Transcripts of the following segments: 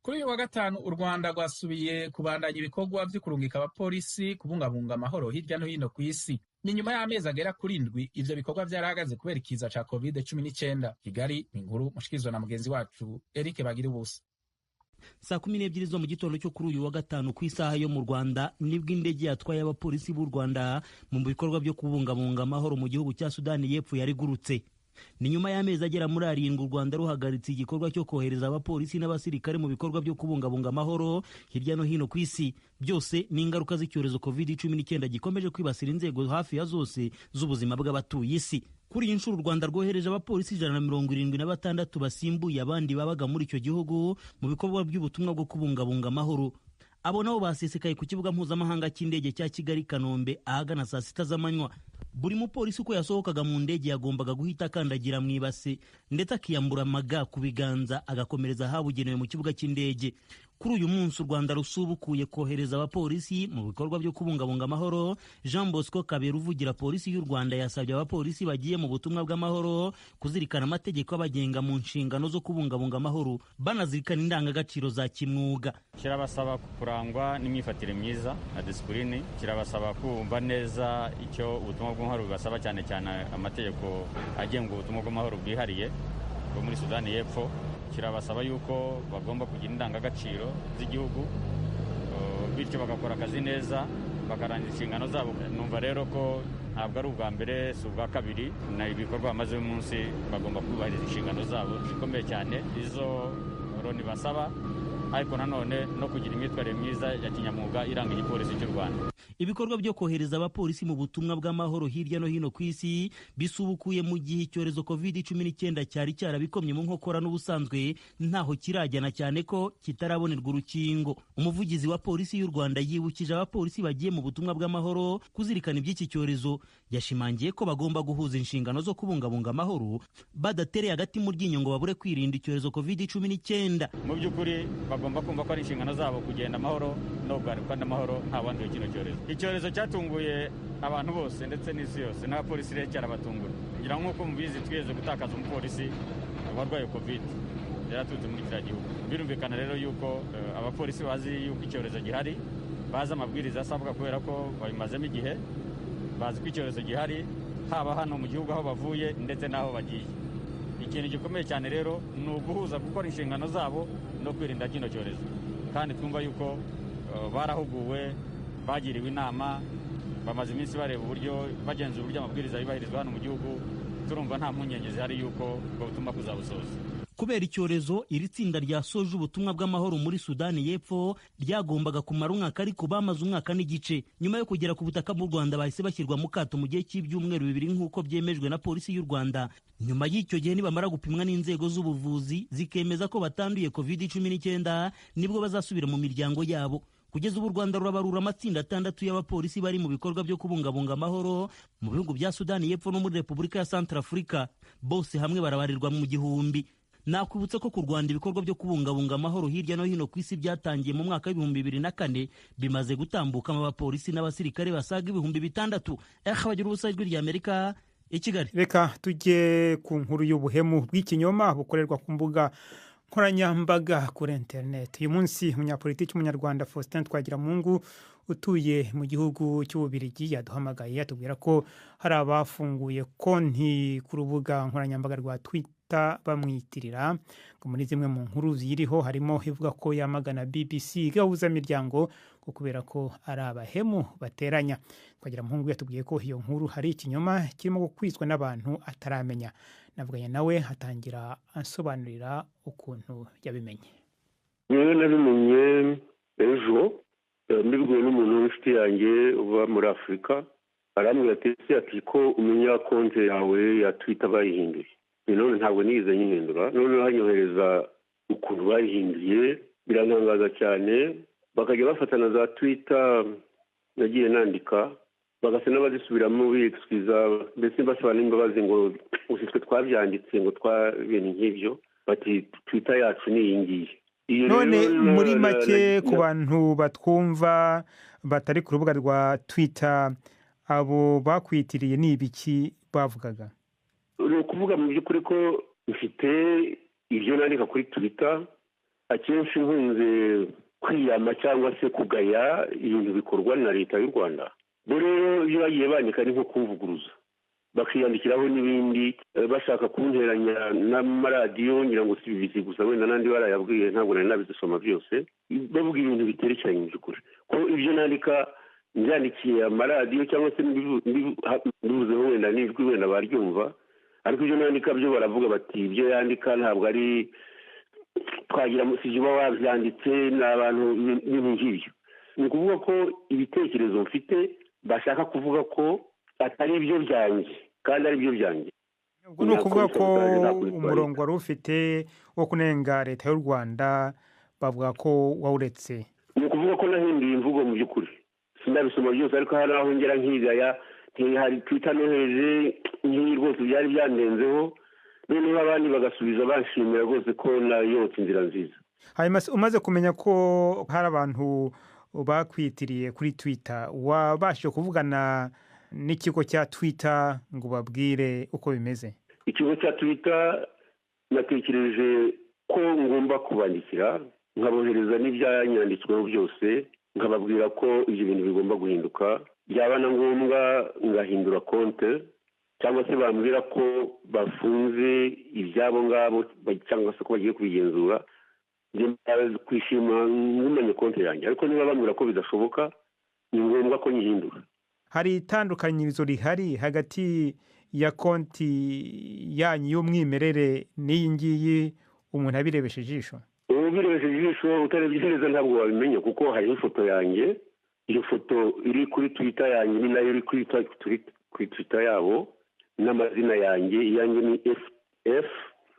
Kuri uyu wa gatanu u Rwanda rwasubiye kubandanya ibikorwa vyo kurungika abapolisi kubungabunga amahoro hirya no hino ku isi. Ni nyuma y'amezi agera kuri ndwi ivyo bikorwa vyarahagaze kubera ikiza ca COVID-19. Kigali ni inkuru mushikirizwa na mugenzi wacu Eric Bagiribusa. Saa 12 zo mu gitondo cyo kuri uyu wa gatanu ku isaha yo mu Rwanda nibwo indege yatwaye abapolisi b'u Rwanda mu bikorwa byo kubungabunga amahoro mu gihugu cya Sudani y'Epfo yarigurutse. Ni nyuma y'amezi agera muri 7 u Rwanda ruhagaritse igikorwa cyo kohereza abapolisi n'abasirikare mu bikorwa byo kubungabunga amahoro hirya no hino ku isi. Byose ni ingaruka z'icyorezo COVID-19 gikomeje kwibasira inzego hafi ya zose z'ubuzima bw'abatuye isi. Kuri iyi nshuro u Rwanda rwohereje abapolisi 176 basimbuye abandi babaga muri icyo gihugu mu bikorwa by'ubutumwa bwo kubungabunga amahoro. Abo nabo basesekaye ku kibuga mpuzamahanga cy'indege cya Kigali Kanombe ahagana saa 6 z'amanywa. Buri mupolisi uko yasohokaga mu ndege yagombaga guhita akandagira mu ibase ndetse akiyambura amaga ku biganza agakomereza ahabugenewe mu kibuga cy'indege. Kuri uyu munsi u Rwanda rusubukuye kohereza abapolisi mu bikorwa byo kubungabunga amahoro. Jean Bosco Kabera uvugira polisi y'u Rwanda yasabye abapolisi bagiye mu butumwa bw'amahoro kuzirikana amategeko abagenga mu nshingano zo kubungabunga amahoro, banazirikana indangagaciro za kimwuga. Kirabasaba kurangwa n'imyifatire myiza na discipline, kirabasaba kumva neza icyo ubutumwa bw'amahoro bibasaba, cyane cyane amategeko agenga ubutumwa bw'amahoro bwihariye bwo muri Sudani y'Epfo. Kirabasaba yuko bagomba kugira indangagaciro z'igihugu, bityo bagakora akazi neza, bakarangiza inshingano zabo. Numva rero ko ntabwo ari ubwa mbere si ubwa kabiri, na ibikorwa bamaze umunsi bagomba kubahiriza inshingano zabo zikomeye cyane izo Loni basaba, ariko nanone no kugira imyitwarire myiza ya kinyamwuga iranga igipolisi cy'u Rwanda. Ibikorwa byo kohereza abapolisi mu butumwa bw'amahoro hirya no hino ku isi bisubukuye mu gihe icyorezo COVID-19 cyari cyarabikomye mu nkokora, n'ubusanzwe ntaho kirajyana cyane ko kitarabonerwa urukingo. Umuvugizi wa polisi y'u Rwanda yibukije abapolisi bagiye mu butumwa bw'amahoro kuzirikana iby'iki cyorezo. Yashimangiye ko bagomba guhuza inshingano zo kubungabunga amahoro badatereye hagati mu ryinyo ngo babure kwirinda icyorezo COVID-19. Mu by'ukuri bagomba kumva ko ari inshingano zabo kugenda amahoro no kugarukana amahoro nta wanduye kino cyorezo. Icyorezo cyatunguye abantu bose ndetse n'isi yose, n'abapolisi rero cyarabatungura. Ngira nk'uko mubizi tweze gutakaza umupolisi warwaye COVID yaraturutse muri kiriya gihugu. Birumvikana rero yuko abapolisi bazi yuko icyorezo gihari, bazi amabwiriza asabwa kubera ko babimazemo igihe, bazi ko icyorezo gihari haba hano mu gihugu aho bavuye ndetse n'aho bagiye. Ikintu gikomeye cyane rero ni uguhuza gukora inshingano zabo no kwirinda kino cyorezo, kandi twumva yuko barahuguwe, bagiriwe inama, bamaze iminsi bareba uburyo bagenzura uburyo amabwiriza yubahirizwa hano mu gihugu. Turumva nta mpungenge zihari yuko ubwo butumwa kuzabusoza. Kubera icyorezo, iri tsinda ryasoje ubutumwa bw'amahoro muri Sudani y'Epfo ryagombaga kumara umwaka, ariko bamaze umwaka n'igice. Nyuma yo kugera ku butaka bw'u Rwanda bahise bashyirwa mu kato mu gihe cy'ibyumweru 2 nk'uko byemejwe na polisi y'u Rwanda. Nyuma y'icyo gihe nibamara gupimwa n'inzego z'ubuvuzi zikemeza ko batanduye COVID-19 nibwo bazasubira mu miryango yabo. Kugeza ubu u Rwanda rurabarura amatsinda 6 y'abapolisi bari mu bikorwa byo kubungabunga amahoro mu bihugu bya Sudani y'Epfo no muri Repubulika ya Centrafrica. Bose hamwe barabarirwa mu gihumbi. Nakwibutsa ko ku Rwanda ibikorwa byo kubungabunga amahoro hirya no hino ku isi byatangiye mu mwaka w'2004, bimaze gutambukamo abapolisi n'abasirikare basaga 6,000. Bagira ubusa ijwi rya Amerika i Kigali. Reka tujye ku nkuru y'ubuhemu bw'ikinyoma bukorerwa ku mbuga nkoranyambaga kuri internet. Uyu munsi umunyapolitiki w'umunyarwanda Faustin Twagiramungu utuye mu gihugu cy'Ububiligi yaduhamagaye atubwira ko hari abafunguye konti ku rubuga nkoranyambaga rwa Twitter bamwitirira. Ngo muri zimwe mu nkuru ziriho harimo ivuga ko yamagana BBC gahuza miryango ko kubera ko ari abahemu bateranya. Twagiramungu yatubwiye ko iyo nkuru hari ikinyoma kirimo gukwizwa n'abantu ataramenya. Navuganye nawe hatangira ansobanurira ukuntu yabimenye. Yewe nabimenye ejo mbibwiwe n'umuntu w'inshuti yanjye uba muri Afurika, arambwira ati ko umenya konti yawe ya Twitter bayihinduye. None ntabwo nize nyihindura, none hanyohereza ukuntu bayihinduye, birantangaza cyane. Bakajya bafatana za Twitter nagiye nandika, bagasa n'abazisubiramo bixquiza, mbese basaba n'imbabazi ngo usitwe twabyanditse ngo twabintu nk'ibyo, bati Twitter yacu ni iyi ngiyi. None muri make ku bantu batwumva batari ku rubuga rwa Twitter, abo bakwitiriye ni ibiki bavugaga? Ni ukuvuga mu by'ukuri ko mfite ibyo nandika kuri Twitter akenshi nkunze kwiyama cyangwa se kugaya ibintu bikorwa na leta y'u Rwanda. Rero iyo bagiye bandika ni nko kumvuguruza, bakiyandikiraho n'ibindi bashaka kunteranya n'amaradiyo, ngira ngo si BBC gusa, wenda n'andi barayabwiye, ntabwo nari nabisoma byose, bavuga ibintu biterekeranye by'ukuri ko ibyo nandika nyandikiye amaradiyo cyangwa se mbivuzeho wenda n'ijwi wenda baryumva, ariko ibyo nandika byo baravuga bati ibyo yandika ntabwo ari twagira musije uba wabyanditse n'abantu n'ibintu nk'ibyo. Ni ukuvuga ko ibitekerezo mfite bashaka kuvuga ko atari ibyo byanjye kandi ari byo byanjye. Ubwo ni ukuvuga ko umurongo wari ufite wo kunenga leta y'u Rwanda bavuga ko wawuretse. Ni ukuvuga ko nahinduye imvugo mu by'ukuri, sinabisoma byose, ariko hari aho ngera nkigaya, hari Twitter nohereje nk'iyi rwose byari byandenzeho, noneho abandi bagasubiza banshimira rwose ko nayotse inzira nziza. Hanyuma umaze kumenya ko hari abantu bakwitiriye kuri Twitter, wabashije kuvugana n'ikigo cya Twitter ngo babwire uko bimeze? Ikigo cya Twitter natekereje ko ngomba kubandikira nkabohereza n'ibyanyanditsweho byose, nkababwira ko ibyo bintu bigomba guhinduka, byaba na ngombwa ngahindura konte, cyangwa se bambwira ko bafunze ibyabo ngabo cyangwa se ko bagiye kubigenzura, kwishima nkumanye konti yanjye. Ariko niba bambwira ko bidashoboka, ni ngombwa ko nyihindura. Hari itandukanyirizo rihari hagati ya konti yanyu y'umwimerere n'iyi ngiyi umuntu abirebesha ijisho? Ubirebesha ijisho utarebye neza ntabwo wabimenya, kuko hariho ifoto yanjye, iyo foto iri kuri Twitter yanjye ni nayo iri kuri Twitter yabo, n'amazina yanjye, iyanjye ni FF,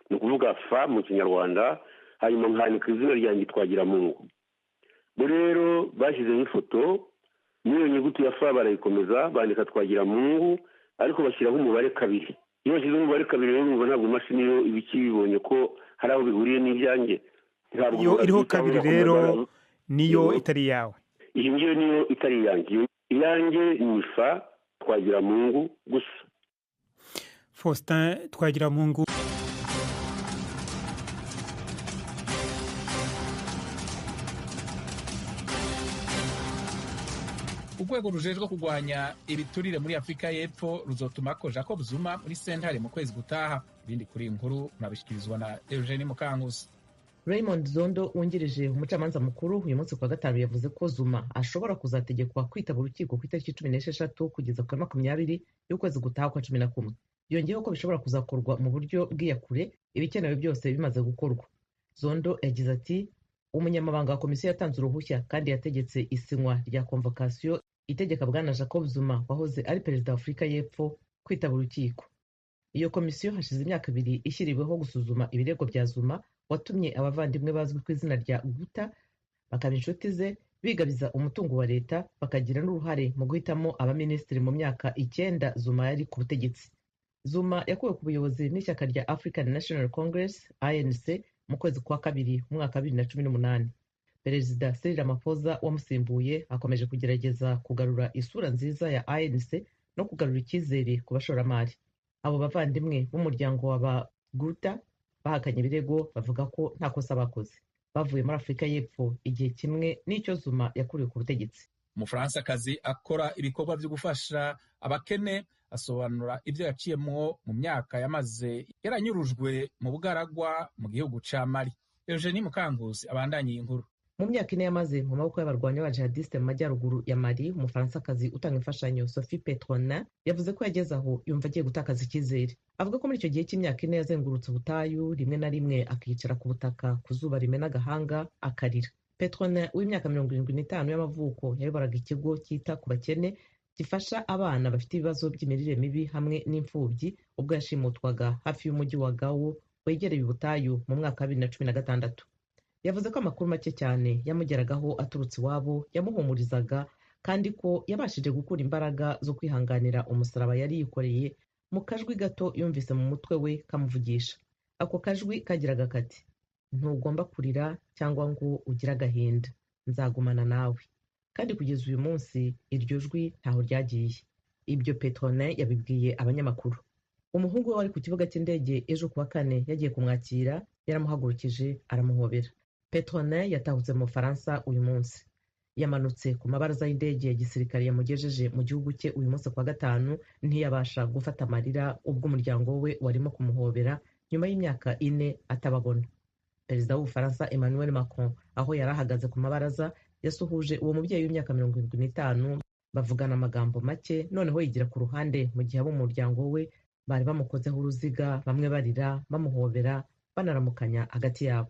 ni ukuvuga fa mu Kinyarwanda, hanyuma nkanika izina ryanjye Twagiramungu. Rero bashyizeho ifoto n'iyo nyuguti ya fa barayikomeza bandika Twagiramungu, ariko bashyiraho umubare 2. Iyo bashyizeho umubare 2 rero ntabwo imashini yo ibiki bibonye ko hari aho bihuriye n'ibyanjye. Iyo iriho 2 rero niyo itari yawe? Iyi ngiyo niyo itari yanjye, iyanjye ni fa Twagiramungu gusa. Faustin Twagiramungu. Urwego rujejwe kurwanya ibiturire muri Afrika y'Epfo ruzotuma ko Jacob Zuma muri sentare mu kwezi gutaha. Ibindi kuri inkuru nabishikirizwa na Eugenie Mukankusi. Raymond Zondo wungirije umucamanza mukuru uyu munsi kwa gatanu yavuze ko Zuma ashobora kuzategekwa kwitaba urukiko ku itariki 16 kugeza ku 20 y'ukwezi gutaha kwa 11. Yongeyeho ko bishobora kuzakorwa mu buryo bw'iyakure, ibikenewe byose bimaze gukorwa. Zondo yagize ati umunyamabanga wa komisiyo yatanze uruhushya kandi yategetse isinywa rya convocation itegeka bwana Jacob Zuma wahoze ari perezida wa Afrika y'Epfo kwitaba urukiko. Iyo komisiyo hashize imyaka 2 ishyiriweho gusuzuma ibirego bya Zuma watumye abavandimwe bazwi ku izina rya Guta bakaba inshuti ze bigabiza umutungo wa leta, bakagira n'uruhare mu guhitamo abaminisitiri mu myaka 9 Zuma yari ku butegetsi. Zuma yakuwe ku buyobozi n'ishyaka rya African National Congress ANC mu kwezi kwa 2 mu mwaka 2018. Perezida Cyril Ramaphosa wamusimbuye akomeje kugerageza kugarura isura nziza ya ANC no kugarura icyizere ku bashoramari. Abo bavandimwe b'umuryango wa Guta bahakanye ibirego, bavuga ko nta kosa bakoze. Bavuye muri Afrika y'Epfo igihe kimwe n'icyo Zuma yakuriwe ku butegetsi. Umufaransakazi akora ibikorwa byo gufasha abakene asobanura ibyo yaciyemo mu myaka yamaze yaranyurujwe mu bugaragwa mu gihugu ca Mali. Eugenie Mukankusi abandanye inkuru. Mu myaka 4 yamaze mu maboko y'abarwanyi b'abajihadiste mu majyaruguru ya Mali, umufaransakazi utanga imfashanyo Sophie Petronin yavuze ko yageze aho yumva agiye gutakaza icyizere. Avuga ko muri icyo gihe cy'imyaka 4 yazengurutse ubutayu, rimwe na rimwe akicara ku butaka ku zuba rimena agahanga akarira. Petronin w'imyaka 75 y'amavuko yayoboraga ikigo cyita ku bakene gifasha abana bafite ibibazo by'imirire mibi hamwe n'imfubyi ubwo yashimutwaga hafi y'umujyi wa Gao wegereye ubutayu mu mwaka wa 2016. Yavuze ko amakuru make cyane yamugeragaho aturutse iwabo yamuhumurizaga, kandi ko yabashije gukura imbaraga zo kwihanganira umusaraba yari yikoreye mu kajwi gato yumvise mu mutwe we kamuvugisha. Ako kajwi kagiraga kati ntugomba kurira cyangwa ngo ugire agahinda, nzagumana nawe. Kandi kugeza uyu munsi iryo jwi ntaho ryagiye. Ibyo Petronin yabibwiye abanyamakuru. Umuhungu we wari ku kibuga cy'indege ejo kuwa 4 yagiye kumwakira, yaramuhagurukije aramuhobera. Petronin yatahutse mu Bufaransa uyu munsi. Yamanutse ku mabaraza y'indege ya gisirikare yamugejeje mu gihugu cye uyu munsi kwa gatanu, ntiyabasha gufata amarira ubwo umuryango we warimo kumuhobera nyuma y'imyaka 4 atababona. Perezida w'Ubufaransa Emmanuel Macron aho yari ahagaze ku mabaraza yasuhuje uwo mubyeyi w'imyaka 75, bavugana amagambo make, noneho yigira ku ruhande mu gihe abo mu muryango we bari bamukozeho uruziga, bamwe barira bamuhobera banaramukanya hagati yabo.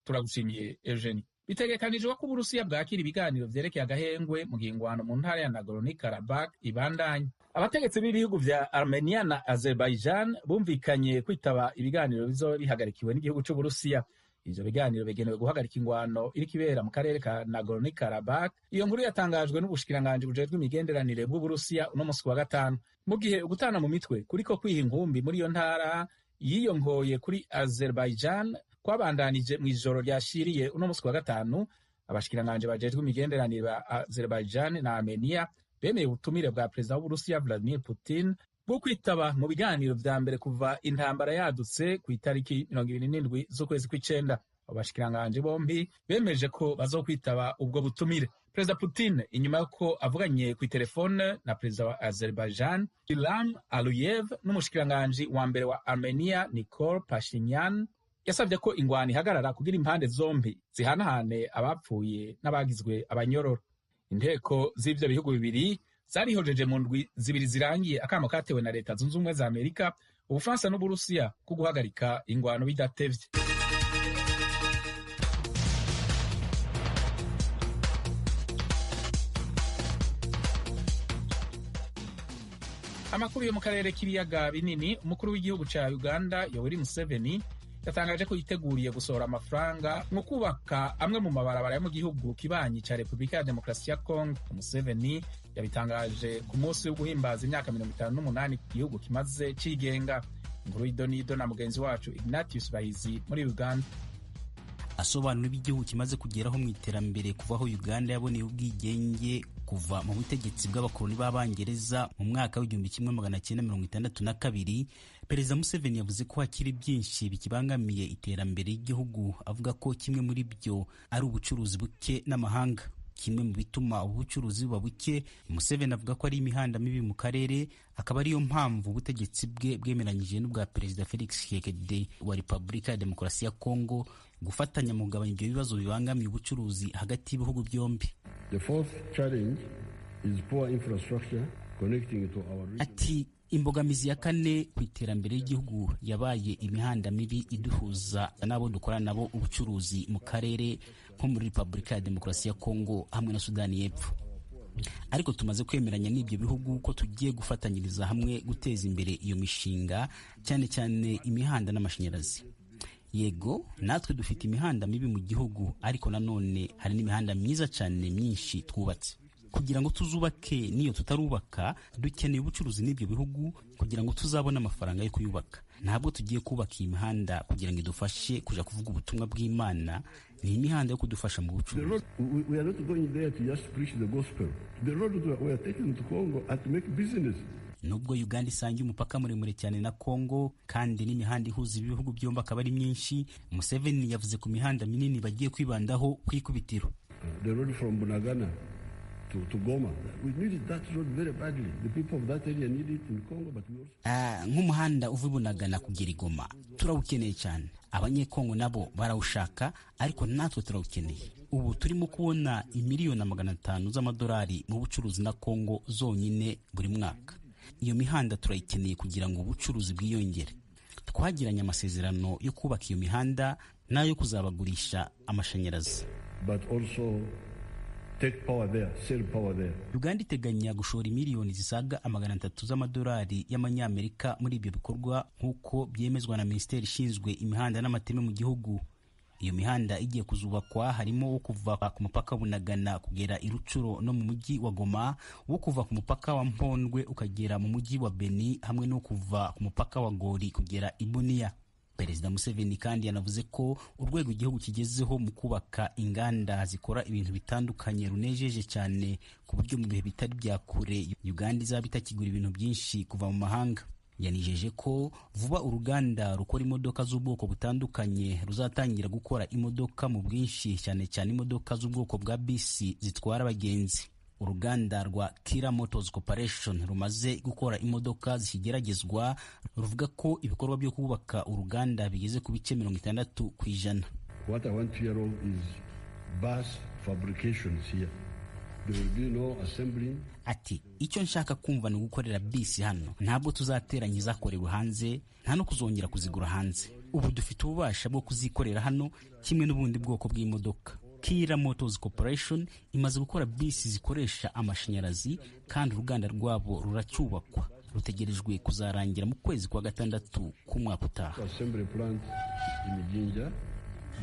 Turagushimiye Eugenie. Bitegekanijwe ko Uburusiya bwakira ibiganiro vyerekeye agahengwe mu gihingwano mu ntara ya Nagorno-Karabakh ibandanye. Abategetsi b'ibihugu vya Armenia na Azerbaijan bumvikanye kwitaba ibiganiro bizoba bihagarikiwe n'igihugu c'Uburusiya. Ivyo biganiro bigenewe guhagarika ingwano iriko ibera mu karere ka Nagorno-Karabakh. Iyo nkuru yatangajwe n'ubushikiranganji bujejwe imigenderanire bw'Uburusiya uno musi wa gatanu, mu gihe ugutana mu mitwe kuriko kwiha inkumbi muri iyo ntara yiyongoye kuri Azerbaijan kwabandanije mu ijoro ryashiriye uno musi wa gatanu. Abashikiranganji bajejwe imigenderanire ba Azerbaijan na Armenia bemeye ubutumire bwa perezida w'Uburusiya Vladimir Putin bwo kwitaba mu biganiro vya mbere kuva intambara yadutse ku itariki 27 z'ukwezi kw'icenda. Abashikiranganji bombi bemeje ko bazokwitaba ubwo butumire. Perezida Putin inyuma yuko avuganye ku telefone na perezida wa Azerbaijan Ilham Aliyev n'umushikiranganji wa mbere wa Armenia Nikol Pashinyan, yasabye ko ingwano ihagarara kugira impande zombi zihanahane abapfuye n'abagizwe abanyororo. Inteko z'ivyo bihugu bibiri zarihojeje mu ndwi zibiri zirangiye akamo katewe na Leta Zunze Ubumwe za Amerika, Ubufaransa n'Uburusiya ko guhagarika ingwano bidatevye. Amakuru yo mu karere k'ibiyaga binini. Umukuru w'igihugu ca Uganda Yoweri Museveni yatangaje ko yiteguriye gusohora amafaranga mu kubaka amwe mu mabarabara yo mu gihugu kibanyi ca Repubulika ya Demokarasi ya Kongo. Museveni yabitangaje ku munsi wo guhimbaza imyaka 58 igihugu kimaze cigenga. Inkuru y'idonido na mugenzi wacu Ignatius Bahizi muri Uganda. Asobanura iby'igihugu kimaze kugeraho mu iterambere kuva aho Uganda yaboneye ubwigenge kuva mu butegetsi bw'abakoloni b'Abangereza mu mwaka w'1962. Perezida Museveni yavuze ko hakiri byinshi bikibangamiye iterambere ry'igihugu, avuga ko kimwe muri byo ari ubucuruzi buke n'amahanga. Kimwe mu bituma ubucuruzi buba buke, Museveni avuga ko ari imihanda mibi mu karere, akaba ariyo mpamvu ubutegetsi bwe bwemeranyije n'ubwa Perezida Felix Tshisekedi wa Repubulika ya Demokarasi ya Kongo gufatanya mu kugabanya ibyo bibazo bibangamiye ubucuruzi hagati y'ibihugu byombi. The fourth challenge is poor infrastructure connecting to our region. Ati imbogamizi ya kane ku iterambere ry'igihugu yabaye imihanda mibi iduhuza n'abo dukorana nabo ubucuruzi mu karere nko muri Repubulika ya Demokarasi ya Kongo hamwe na Sudani y'Epfo. Ariko tumaze kwemeranya n'ibyo bihugu ko tugiye gufatanyiriza hamwe guteza imbere iyo mishinga, cyane cyane imihanda n'amashanyarazi. Yego, natwe dufite imihanda mibi mu gihugu, ariko nanone hari n'imihanda myiza cyane myinshi twubatse. Kugira ngo tuzubake niyo tutarubaka, dukeneye ubucuruzi n'ibyo bihugu kugira ngo tuzabone amafaranga yo kuyubaka. Ntabwo tugiye kubaka iyi mihanda kugira ngo idufashe kuja kuvuga ubutumwa bw'Imana, ni imihanda yo kudufasha mu bucuruzi. We are not going there to just preach the gospel. The road we are taking to Congo and to make business. Nubwo Uganda isangiye umupaka muremure cyane na Kongo kandi n'imihanda ihuza ibihugu byombi akaba ari myinshi, Museveni yavuze ku mihanda minini bagiye kwibandaho kwikubitiro. The road from Bunagana to Goma. We need that road very badly. The people of that area need it in Congo, but we also... nk'umuhanda uva Bunagana kugera Goma turawukeneye cyane. Abanyekongo nabo barawushaka, ariko natwe turawukeneye. Ubu turimo kubona imiliyoni 500 z'amadolari mu bucuruzi na Kongo zonyine buri mwaka. Iyo mihanda turayikeneye kugira ngo ubucuruzi bwiyongere. Twagiranye amasezerano yo kubaka iyo mihanda nayo kuzabagurisha amashanyarazi. But also take power there, sell power there. Uganda iteganya gushora miliyoni zisaga 300 z'amadolari y'amanyamerika muri ibyo bikorwa nk'uko byemezwa na Minisiteri ishinzwe imihanda n'amateme mu gihugu. Iyo mihanda igiye kuzubakwa harimo wo kuva ku mupaka Bunagana kugera Irucuro no mu mujyi wa Goma, wo kuva ku mupaka wa Mpondwe ukagera mu mujyi wa Beni, hamwe no kuva ku mupaka wa Gori kugera Ibunia. Perezida Museveni kandi yanavuze ko urwego igihugu kigezeho mu kubaka inganda zikora ibintu bitandukanye runejeje cyane, ku buryo mu bihe bitari bya kure Uganda izaba itakigura ibintu byinshi kuva mu mahanga. yanijeje ko vuba uruganda rukora imodoka z'ubwoko butandukanye ruzatangira gukora imodoka mu bwinshi, cyane cyane imodoka z'ubwoko bwa bisi zitwara abagenzi. Uruganda rwa Kira Motors Corporation rumaze gukora imodoka zikigeragezwa ruvuga ko ibikorwa byo kubaka uruganda bigeze ku bice 60%. What I want to hear of is bus fabrications here. There will be no assembling. Ati icyo nshaka kumva ni gukorera bisi hano, ntabwo tuzateranya izakorewe hanze, nta no kuzongera kuzigura hanze. Ubu dufite ububasha bwo kuzikorera hano kimwe n'ubundi bwoko bw'imodoka. Kira Motors Corporation imaze gukora bisi zikoresha amashanyarazi kandi uruganda rwabo ruracyubakwa, rutegerejwe kuzarangira mu kwezi kwa gatandatu k'umwaka utaha. Assembly plant in Jinja.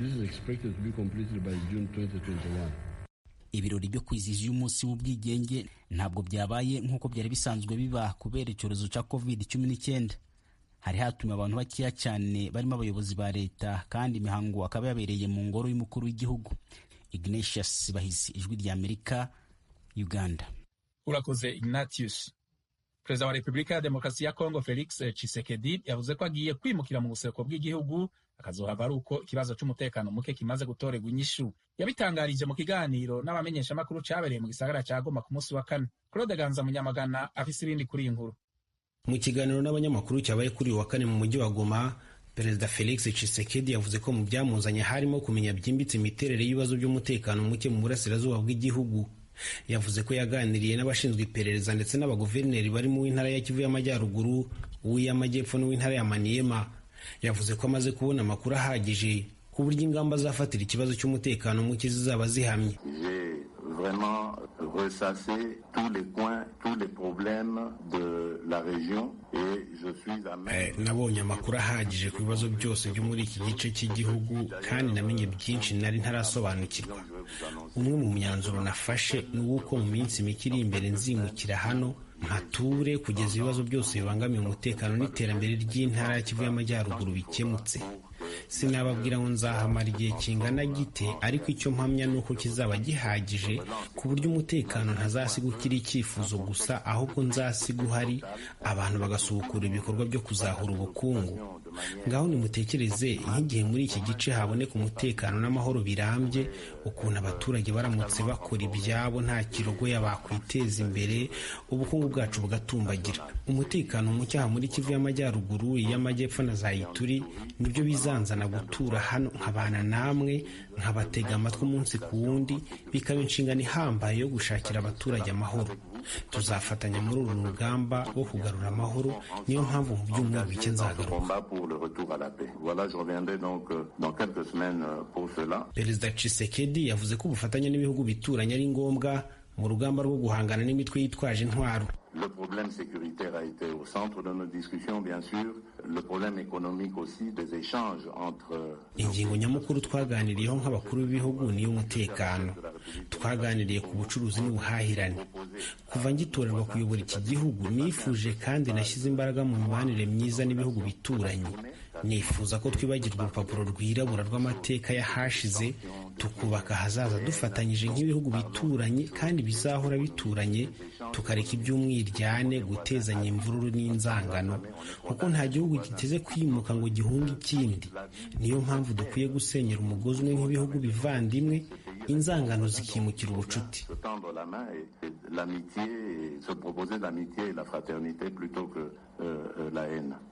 This is expected to be completed by June 2021. Ibirori byo kwizihiza uyu munsi w'ubwigenge ntabwo byabaye nk'uko byari bisanzwe biba kubera icyorezo cya COVID-19. Hari hatumiwe abantu bakeya cyane barimo abayobozi ba leta, kandi imihango akaba yabereye mu ngoro y'umukuru w'igihugu. Ignatius Bahizi, Ijwi ry'Amerika, Uganda. Urakoze Ignatius. Perezida wa Repubulika ya Demokarasi ya Kongo Felix Tshisekedi yavuze ko agiye kwimukira mu buseruko bw'igihugu, akazohava ari uko ikibazo cy'umutekano muke kimaze gutorerwa inyishu. Yabitangarije mu kiganiro n'abamenyeshamakuru cyabereye mu gisagara cya Goma ku munsi wa kane. Claude Ganza Munyamagana afise ibindi kuri iyi nkuru. Mu kiganiro n'abanyamakuru cyabaye kuri uyu wa kane mu mujyi wa Goma, Perezida Felix Tshisekedi yavuze ko mu byamuzanye harimo kumenya byimbitse imiterere y'ibibazo by'umutekano muke mu burasirazuba bw'igihugu. Yavuze ko yaganiriye n'abashinzwe iperereza ndetse n'abaguverineri bari mu ntara ya Kivu y'Amajyaruguru, uw'Amajyepfo n'uw'intara ya Maniema. Yavuze ko amaze kubona amakuru ahagije ku buryo ingamba zafatira ikibazo cy'umutekano muke zizaba zihamye. Vraiment ressasser tous les coins, tous les problèmes de la région et je suis à même. Nabonye amakuru ahagije ku bibazo byose byo muri iki gice cy'igihugu kandi namenye byinshi nari ntarasobanukirwa. Umwe mu myanzuro nafashe ni uko mu minsi mike iri imbere nzimukira hano nkature kugeza ibibazo byose bibangamiye umutekano n'iterambere ry'intara ya Kivu y'Amajyaruguru bikemutse. Sinababwira ngo nzahamara igihe kingana gite, ariko icyo mpamya ni uko kizaba gihagije ku buryo umutekano ntazasiga ukiri icyifuzo gusa, ahubwo nzasiga uhari, abantu bagasubukura ibikorwa byo kuzahura ubukungu. Ngaho nimutekereze nk'igihe muri iki gice haboneka umutekano n'amahoro birambye, ukuntu abaturage baramutse bakora ibyabo nta kirogoya bakwiteza imbere, ubukungu bwacu bugatumbagira. Umutekano muke aha muri Kivu y'Amajyaruguru, iy'Amajyepfo na za Ituri nibyo bizanzana gutura hano nkabana namwe, nkabatega amatwi umunsi ku wundi, bikaba inshingano ihambaye yo gushakira abaturage amahoro. Tuzafatanya muri uru rugamba rwo kugarura amahoro, niyo mpamvu mu byumweru bike nzagaruka. Perezida Tshisekedi yavuze ko ubufatanye n'ibihugu bituranye ari ngombwa mu rugamba rwo guhangana n'imitwe yitwaje intwaro. Le problème sécuritaire a été au centre de nos discussions, bien sûr. Le problème économique aussi, des échanges entre... Ingingo nyamukuru twaganiriyeho nk'abakuru b'ibihugu ni y'umutekano. Twaganiriye ku bucuruzi n'ubuhahirane. Kuva ngitorerwa kuyobora iki gihugu, nifuje kandi nashyize imbaraga mu mibanire myiza n'ibihugu bituranye. Nifuza ko twibagirwa urupapuro rwirabura rw'amateka yahashize, tukubaka ahazaza dufatanyije nk'ibihugu bituranye kandi bizahora bituranye, tukareka iby'umwiryane, gutezanya imvururu n'inzangano, kuko nta gihugu giteze kwimuka ngo gihunge ikindi. Niyo mpamvu dukwiye gusenyera umugozi umwe nk'ibihugu bivandimwe, inzangano zikimukira ubucuti.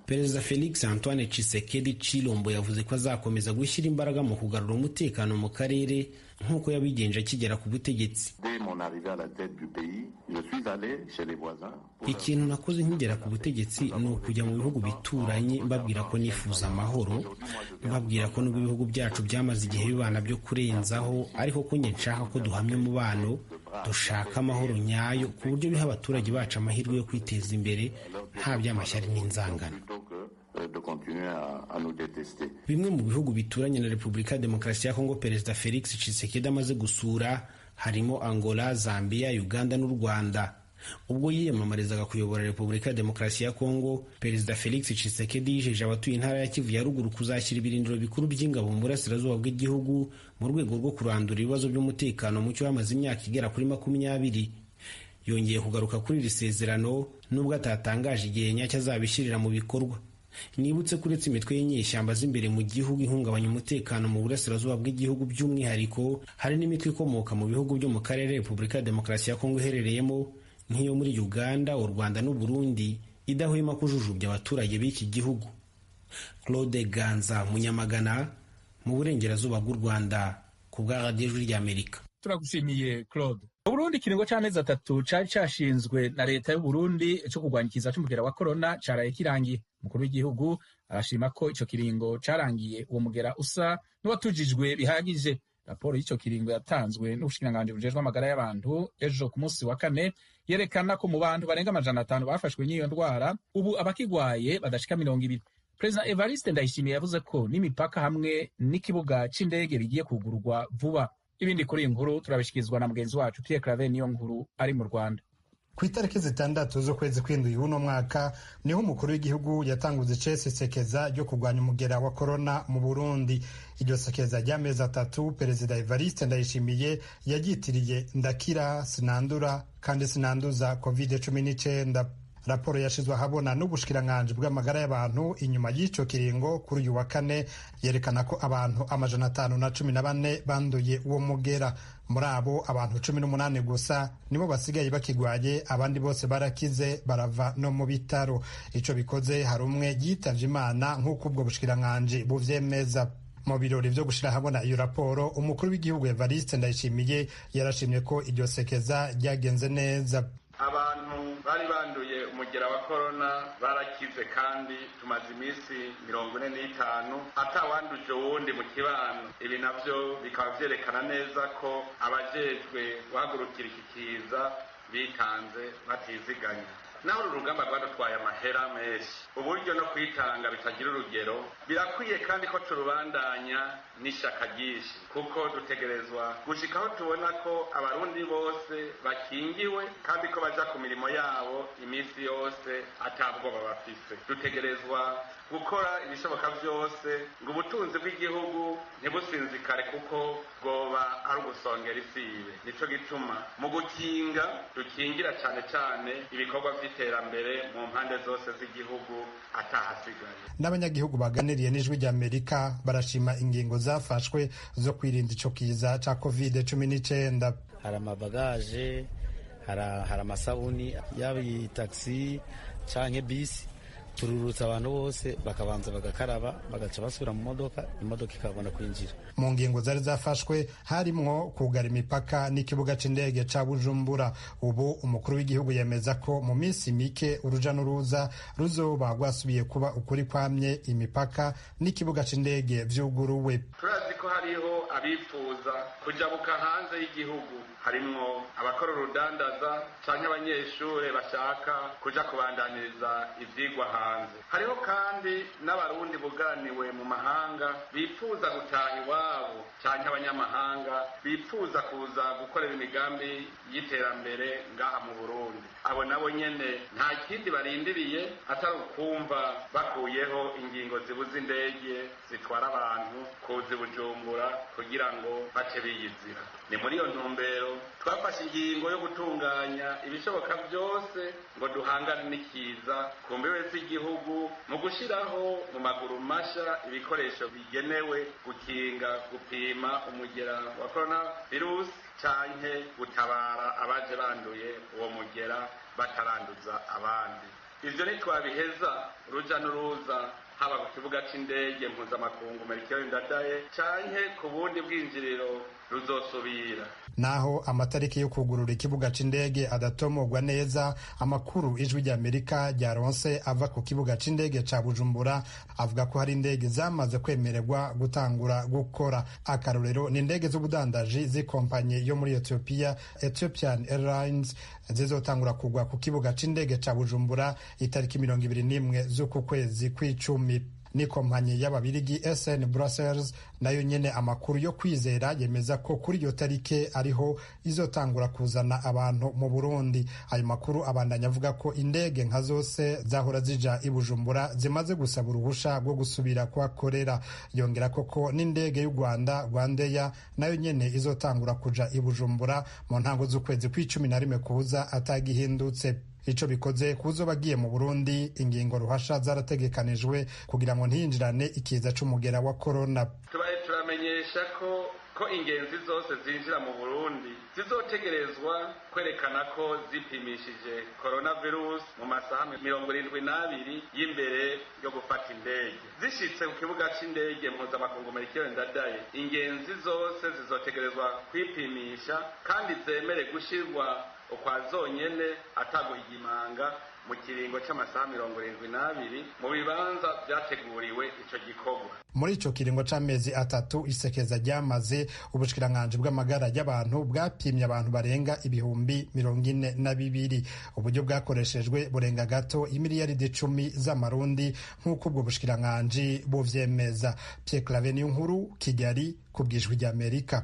Perezida Felix Antoine Tshisekedi Tshilombo yavuze ko azakomeza gushyira imbaraga mu kugarura umutekano mu karere nk'uko yabigenje akigera ku butegetsi. Ikintu nakoze nkigera ku butegetsi ni ukujya mu bihugu bituranye mbabwira ko nifuza amahoro, mbabwira ko nubwo ibihugu byacu byamaze igihe bibana byo kurenzaho, ariko ko njye nshaka ko duhamya umubano, dushaka amahoro nyayo ku buryo biha abaturage bacu amahirwe yo kwiteza imbere nta by'amashyari n'inzangano. Bimwe mu bihugu bituranye na Repubulika ya Demokarasi ya Kongo Perezida Felix Tshisekedi amaze gusura harimo Angola, Zambia, Uganda n'u Rwanda. Ubwo yiyamamarizaga kuyobora Repubulika ya Demokarasi ya Kongo, Perezida Felix Tshisekedi yijeje abatuye intara ya Kivu ya ruguru kuzashyira ibirindiro bikuru by'ingabo mu burasirazuba bw'igihugu mu rwego rwo kurandura ibibazo by'umutekano mucyo wamaze imyaka igera kuri 20. yongeye kugaruka kuri iri sezerano nubwo atatangaje igihe nyacyo azabishyirira mu bikorwa. Nibutse ko uretse imitwe y'inyeshyamba z'imbere mu gihugu ihungabanya umutekano mu burasirazuba bw'igihugu by'umwihariko, hari n'imitwe ikomoka mu bihugu byo mu karere Repubulika ya Demokarasi ya Kongo iherereyemo nk'iyo muri Uganda, u Rwanda n'u Burundi idahwema kujujubya abaturage b'iki gihugu. Claude Ganza, Munyamagana, mu burengerazuba bw'u Rwanda, ku bwa Radio Ijwi ry'Amerika. Turagushimiye Claude. Uburundi ikiringo c'amezi 3 cari cashinzwe na leta y'u Burundi co kurwanya ikiza c'umugera wa corona caraye kirangiye. Umukuru w'igihugu arashima ko ico kiringo carangiye uwo mugera usa n'uwatujijwe bihagije. Raporo y'ico kiringo yatanzwe n'ubushikiranganji bujejwe amagara y'abantu ejo ku munsi wa kane yerekana ko mu bantu barenga 500 bafashwe n'iyo ndwara ubu abakigwaye badashika 20. Perezida Evariste Ndayishimiye yavuze ko n'imipaka hamwe n'ikibuga c'indege bigiye kugururwa vuba. Ibindi kuri inkuru turabishikizwa na mugenzi wacu Pierre Claver niyo nkuru ari mu Rwanda. Ku itariki 6 z'ukwezi kw'indwi y'uno mwaka niho umukuru w'igihugu yatanguze icese sekeza ryo kurwanya umugera wa corona mu Burundi. Iryo sekeza ry'amezi 3 Perezida Evariste Ndayishimiye yaryitiriye ndakira sinandura kandi sinanduza COVID-19. Raporo yashizwe ahabona n'ubushikiranganji bw'amagara y'abantu inyuma y'ico kiringo kuri uyu wa kane yerekana ko abantu 514 banduye uwo mugera. Muri abo abantu 18 gusa nibo basigaye bakigwaye, abandi bose barakize barava no mu bitaro. Ico bikoze hari umwe yitavye Imana nk'uko ubwo bushikiranganji buvyemeza. Mu birori vyo gushira habona iyo raporo, umukuru w'igihugu Evariste Ndayishimiye yarashimye ko iryo sekeza ryagenze neza. Abantu bari banduye umugera wa corona barakize kandi tumaze iminsi 45 atawanduje wundi mu kibano. Ibi navyo bikaba vyerekana neza ko abajejwe guhagurukira iki kiza bitanze batiziganya. Naho urugamba rwadutwaye amahera menshi, uburyo no kwitanga bitagira urugero, birakwiye kandi ko turubandanya n'ishaka ryinshi, kuko dutegerezwa gushikaho tubona ko abarundi bose bakingiwe kandi ko baja ku mirimo yabo iminsi yose atabwoba bafise. Dutegerezwa gukora ibishoboka vyose ngo ubutunzi bw'igihugu ntibusinzikare kuko bwoba ari ugusongera isibe. Nico gituma mu gukinga dukingira cane cane ibikorwa vy'iterambere mu mpande zose z'igihugu atahasigaye. N'abanyagihugu baganiriye n'Ijwi ry'Amerika barashima ingingo zafashwe zo kwirinda ico kiza ca COVID-19. Hari amabagaje, hari amasabuni, yaba taxi canke bisi, tururutsa abantu bose bakabanza bagakaraba bagaca basubira mu modoka, imodoka ikabona kwinjira. Mu ngingo zari zafashwe harimwo kugara imipaka n'ikibuga c'indege ca Bujumbura. Ubu umukuru w'igihugu yemeza ko mu minsi mike uruja n'uruza ruzoba rwasubiye kuba ukuri kwamye, imipaka n'ikibuga c'indege vyuguruwe. Turazi ko hariho abifuza kujabuka hanze y'igihugu, harimwo abakora urudandaza canke abanyeshure bashaka kuja kubandaniriza ivyigwa hanze. Hariho kandi n'abarundi buganiwe mu mahanga bifuza gutaha iwabo canke abanyamahanga bifuza kuza gukorera imigambi y'iterambere ngaha mu Burundi. Abo nabo nyene nta kindi barindiriye atari ukumva bakuyeho ingingo zibuza indege zitwara abantu kuza Bujumbura kugira ngo bace biyizira. Ni muri iyo ntumbero twafashe ingingo yo gutunganya ibishoboka byose ngo duhangane n'ikiza ku mbibe z'igihugu mu gushiraho mu maguru masha ibikoresho bigenewe gukinga, gupima umugera wa coronavirus canke gutabara abaje banduye uwo mugera bataranduza abandi. Ivyo ntitwabiheza uruja n'uruza haba ku kibuga c'indege mpuzamakungu Melchior Ndadaye canke ku bundi bwinjiriro ruzosubira. Naho amatariki yo kugurura ikibuga c'indege adatomogwa neza, amakuru Ijwi ry'Amerika ryaronse ava ku kibuga c'indege ca Bujumbura avuga ko hari indege zamaze kwemererwa gutangura gukora. Akarorero ni indege z'ubudandaji z'ikompanyi yo muri Ethiopia, Ethiopian Airlines, zizotangura kugwa ku kibuga c'indege ca Bujumbura itariki 21 z'uku kwezi kw'icumi. n'ikompanyi y'ababirigi SN Brussels nayo nyene amakuru yo kwizera yemeza ko kuri iyo tarike ariho izotangura kuzana abantu mu Burundi. Ayo makuru abandanya avuga ko indege nka zose zahora zija i Bujumbura zimaze gusaba uruhusha rwo gusubira kuhakorera. Yongera ko n'indege y'u Rwanda Rwandair nayo nyene izotangura kuja i Bujumbura mu ntango z'ukwezi kw'icumi kuza atagihindutse. Ico bikoze kuzo bagiye mu Burundi, ingingo ruhasha zarategekanijwe kugira ngo ntiyinjirane ikiza c'umugera wa corona. Tubaye turamenyesha ko ingenzi zose zinjira mu Burundi zizotegerezwa kwerekana ko zipimishije coronavirus mu masaha 72 y'imbere yo gufata indege. Zishitse ku kibuga c'indege mpuzamakungu Melchior Ndadaye, ingenzi zose zizotegerezwa kwipimisha kandi zemere gushirwa ukwa zonyene ataguhigimanga mu kiringo c'amasaha 72 mu bibanza vyateguriwe ico gikorwa. Muri ico kiringo c'amezi 3 isekeza ryamaze, ubushikiranganji bw'amagara y'abantu bwapimye abantu barenga 42,000. Uburyo bwakoreshejwe burenga gato imiliyaridi 10 z'amarundi nk'uko ubwo bushikiranganji buvyemeza. Pierre Claver Niyonkuru, Kigali, kubw'Ijwi ry'Amerika.